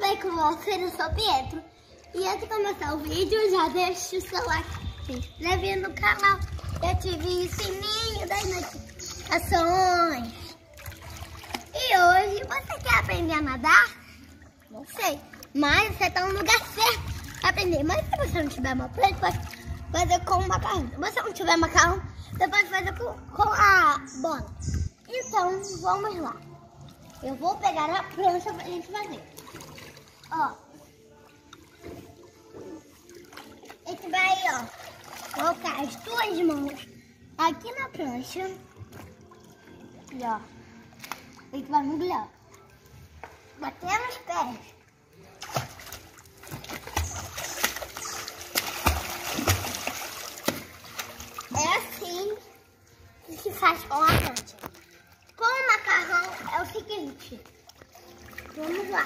bem com vocês? Eu sou Pietro. E antes de começar o vídeo, já deixa o seu like, se inscreve no canal e ative o sininho das notificações. E hoje, você quer aprender a nadar? Não sei, mas você está no lugar certo para aprender. Mas se você não tiver uma prancha, pode fazer com o macarrão. Se você não tiver macarrão, você pode fazer com a bola. Então, vamos lá. Eu vou pegar a prancha pra gente fazer. Ó. A gente vai, ó, colocar as duas mãos aqui na prancha. E, ó. A gente vai mergulhar. Bater nos pés. É assim que se faz com a prancha. Com o macarrão é o seguinte. Vamos lá.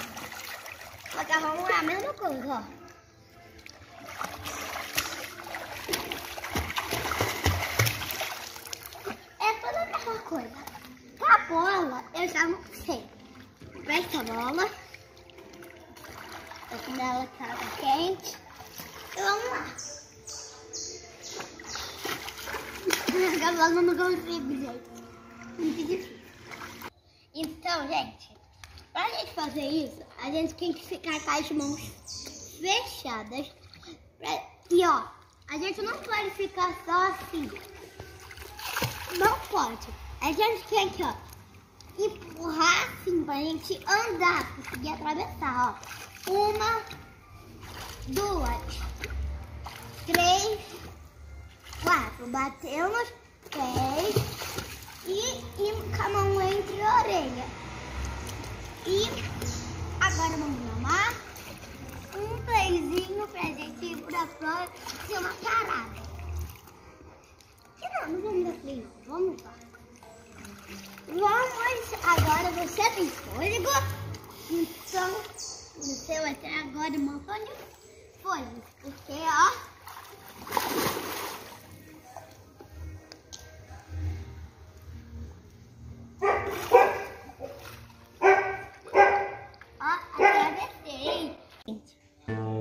O macarrão é a mesma coisa, ó. É toda a mesma coisa. Com a bola, eu já não sei. Presta a bola. Tô com ela que tá quente. E vamos lá. A bola não consigo, gente. Muito difícil. Então, gente, pra gente fazer isso, a gente tem que ficar com as mãos fechadas. E ó, a gente não pode ficar só assim. Não pode. A gente tem que, ó, empurrar assim pra gente andar, conseguir atravessar, ó. 1, 2, 3, 4. Batemos 3. E com a mão entre a orelha. E agora vamos tomar um playzinho pra gente ir pra fora ter uma parada. Não vamos dar play, vamos lá. Vamos, agora você tem fôlego. Então, você vai ter agora um montão de fôlego. Porque, ó.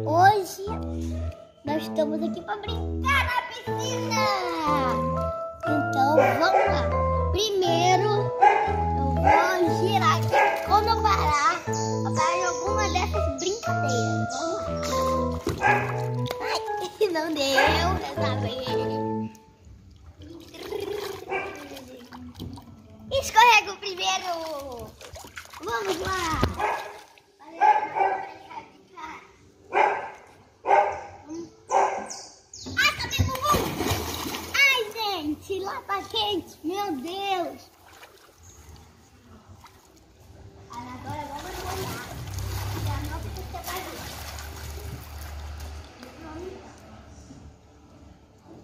Hoje nós estamos aqui para brincar na piscina. Então vamos lá. Primeiro eu vou girar aqui. Quando eu parar, eu paro em alguma dessas brincadeiras. Vamos lá. Ai, não deu dessa vez. Escorrega o primeiro. Vamos lá. Lá tá quente, meu Deus. Agora vamos molhar. Já não precisa fazer.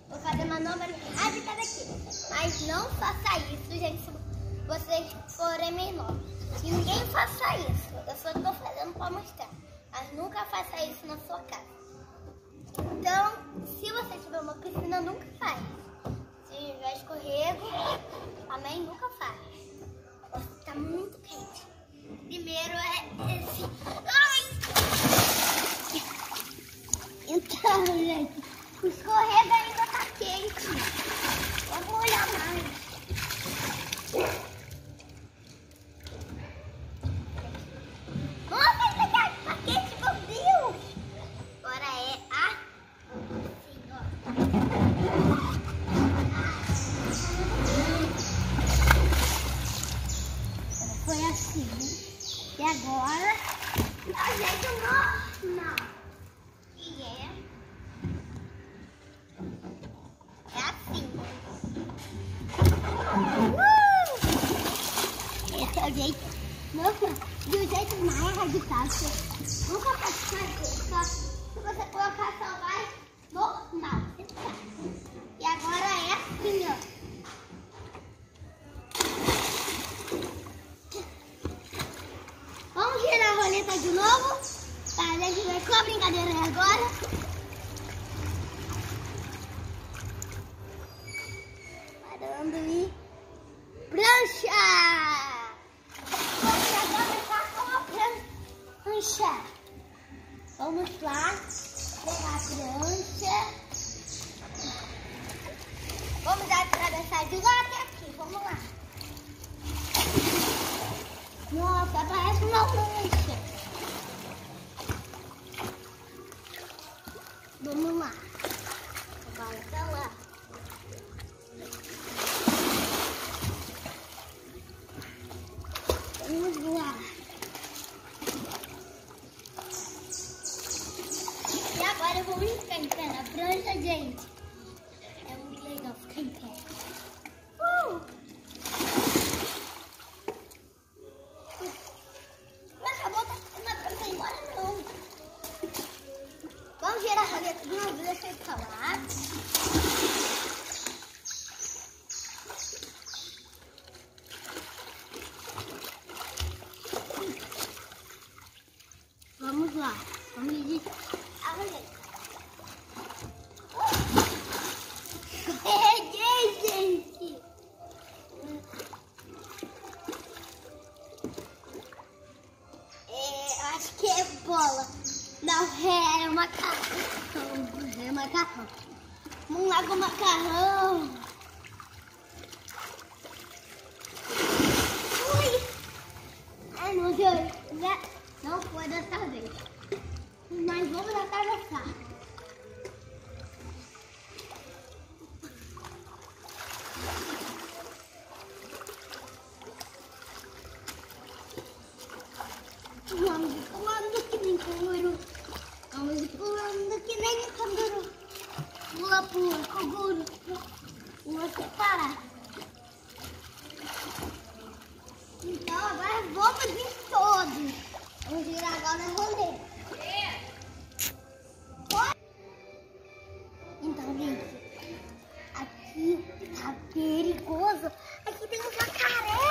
Vou fazer manobra rápida daqui. Mas não faça isso, gente, se vocês forem menores. Se ninguém faça isso. Eu só estou fazendo para mostrar. Mas nunca faça isso na sua casa. Então, se você tiver uma piscina, nunca faz. Se tiver escorrego, a mãe nunca faz. Tá muito quente. Primeiro é esse. Ai! Então, gente, o escorrego ainda tá quente. Vamos olhar mais. Nossa, ainda tá quente, meu Deus! Agora é a... Foi assim. E agora, a gente normal. E é assim. Esse é o jeito normal. E o jeito mais radical. Nunca pode fazer. Só se você colocar só vai normal. E agora é assim, ó. Vamos girar a roleta de novo. Tá, a gente vai com a brincadeira agora. Parando e... Prancha! Vamos agora com a prancha. Nossa, parece uma lancha. Vamos lá. Agora tá lá. Vamos lá. E agora vamos ficar em pé na prancha, gente. É muito legal ficar em pé. Não acabou, tá ficando embora não. Vamos girar a roleta de uma vez, deixa eu falar. Vamos lá, vamos girar a roleta. Peguei, gente! Acho que é bola. Não, é macarrão. É macarrão. Vamos lá com o macarrão. Ui! Ai, meu Deus. Não foi dessa vez. Mas vamos atravessar. Vamos pulando que nem canguru. Vamos pulando que nem canguru. Pula, pula, canguru. Pula separado. Então agora vamos em todos. Vamos girar agora a roleta. Então, gente, aqui tá perigoso. Aqui tem um jacaré.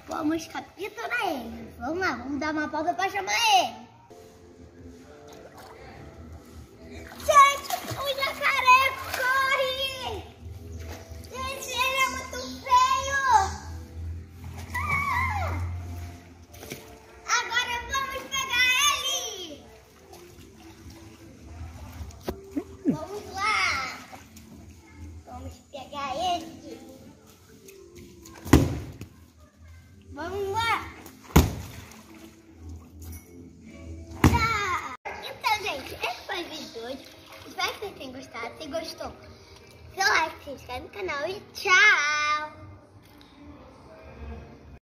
Vamos capturar ele. Vamos lá, vamos dar uma pausa para chamar ele. Gente, o jacaré corre! Gente, ele é muito feio! Agora vamos pegar ele! Vamos lá! Vamos pegar ele! Vamos lá! Tá. Então, gente, esse foi o vídeo de hoje. Espero que vocês tenham gostado. Se gostou, seu like, se inscreve no canal e tchau!